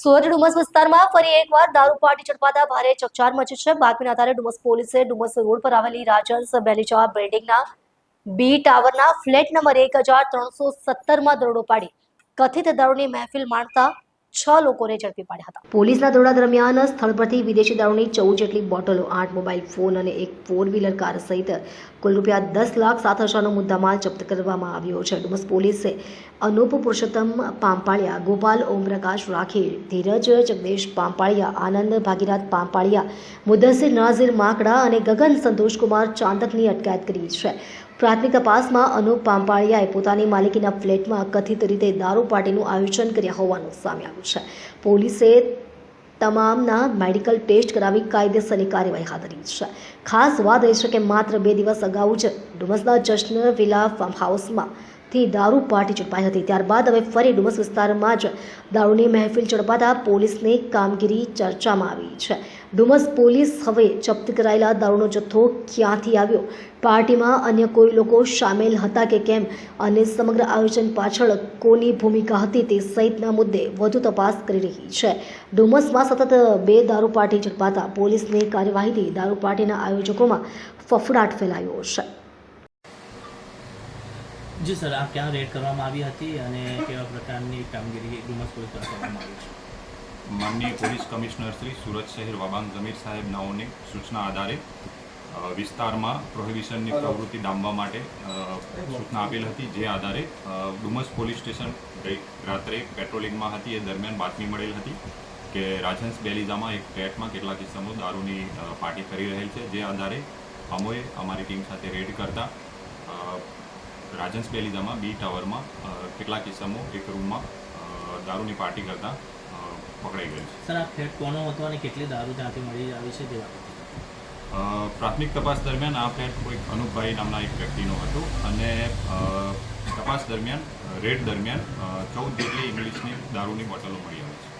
સુરત ડુમસ વિસ્તારમાં ફરી એકવાર દારૂ પાર્ટી ઝડપાતા ભારે ચકચાર મચી છે। બાતમીના આધારે ડુમસ પોલીસે ડુમસ રોડ પર આવેલી રાજહંસ બેલીચા બિલ્ડિંગના બી ટાવરના ફ્લેટ નંબર 1317 માં દરોડો પાડી કથિત દારૂની મહેફિલ માણતા 6 લોકોને ઝડપી પાડ્યા હતા। પોલીસના દરોડા દરમિયાન સ્થળ પરથી વિદેશી દારૂની 14 જેટલી બોટલો, 8 મોબાઈલ ફોન અને એક 4 વ્હીલર કાર સહિત કુલ ₹10,07,000નો મુદ્દામાલ જપ્ત કરવામાં આવ્યો છે। ડુમસ પોલીસે અનુપ પુરુષોત્તમ પામ્પાળિયા, ગોપાલ ઓમપ્રકાશ રાખીલ, ધીરજ જગદીશ પામ્પાળિયા, આનંદ ભાગીરથ પામ્પાળિયા, મુદસ્સિર નાઝીર માકડા અને ગગન સંતોષકુમાર ચાંદકની અટકાયત કરી છે। પ્રાથમિક તપાસમાં અનુપ પામ્પાળિયાએ પોતાની માલિકીના ફ્લેટમાં કથિત રીતે દારૂ પાર્ટીનું આયોજન કર્યા હોવાનું સામે આવ્યું છે। પોલીસે તમામના મેડિકલ ટેસ્ટ કરાવી કાયદેસરની કાર્યવાહી હાથ ધરી છે। ખાસ વાત એ છે કે માત્ર 2 દિવસ અગાઉ જ ડુમસના જશ્ન વિલા ફાર્મ હાઉસમાંથી દારૂ પાર્ટી ઝડપાઈ હતી। ત્યારબાદ હવે ફરી ડુમસ વિસ્તારમાં જ દારૂની મહેફિલ ઝડપાતા પોલીસની કામગીરી ચર્ચામાં આવી છે। ડુમસ પોલીસ હવે જપ્ત કરાયેલા દારૂનો જથ્થો ક્યાંથી આવ્યો, પાર્ટીમાં અન્ય કોઈ લોકો સામેલ હતા કે કેમ અને સમગ્ર આયોજન પાછળ કોની ભૂમિકા હતી તે સહિતના મુદ્દે વધુ તપાસ કરી રહી છે। ડુમસમાં સતત 2 દારૂ પાર્ટી ઝડપાતા પોલીસની કાર્યવાહીથી દારૂ પાર્ટીના આયોજકોમાં ફફડાટ ફેલાયો છે। જી સર, આ ક્યાં રેડ કરવામાં આવી હતી અને કેવા પ્રકારની કામગીરી ડુમસ પોલીસ દ્વારા કરવામાં આવી છે? માનનીય પોલીસ કમિશનર શ્રી સુરત શહેર વાબાંગ ઝમીર સાહેબ નાઓની સૂચના આધારે વિસ્તારમાં પ્રોહિબિશનની પ્રવૃત્તિ ડામવા માટે સૂચના આપેલ હતી। જે આધારે ડુમસ પોલીસ સ્ટેશન ગઈ રાત્રે પેટ્રોલિંગમાં હતી। એ દરમિયાન બાતમી મળેલ હતી કે રાજહંસ બેલીઝામાં એક ફ્લેટમાં કેટલાક કિસ્સામાં દારૂની પાર્ટી કરી રહેલ છે। જે આધારે અમોએ અમારી ટીમ સાથે રેડ કરતા રાજહંસ બેલીઝામાં બી ટાવરમાં કેટલાક કિસ્સામાં એક રૂમમાં દારૂની પાર્ટી કરતા પકડાઈ ગયેલ છે। સર, આ ફ્લેટ કોનો હતો અને કેટલી દારૂ ત્યાંથી મળી આવી છે તે વાત? પ્રાથમિક તપાસ દરમિયાન આ ફ્લેટ કોઈ અનુપભાઈ નામના એક વ્યક્તિનો હતો અને તપાસ દરમિયાન રેડ દરમિયાન 14 જેટલી ઇંગ્લિશની દારૂની બોટલો મળી આવી છે।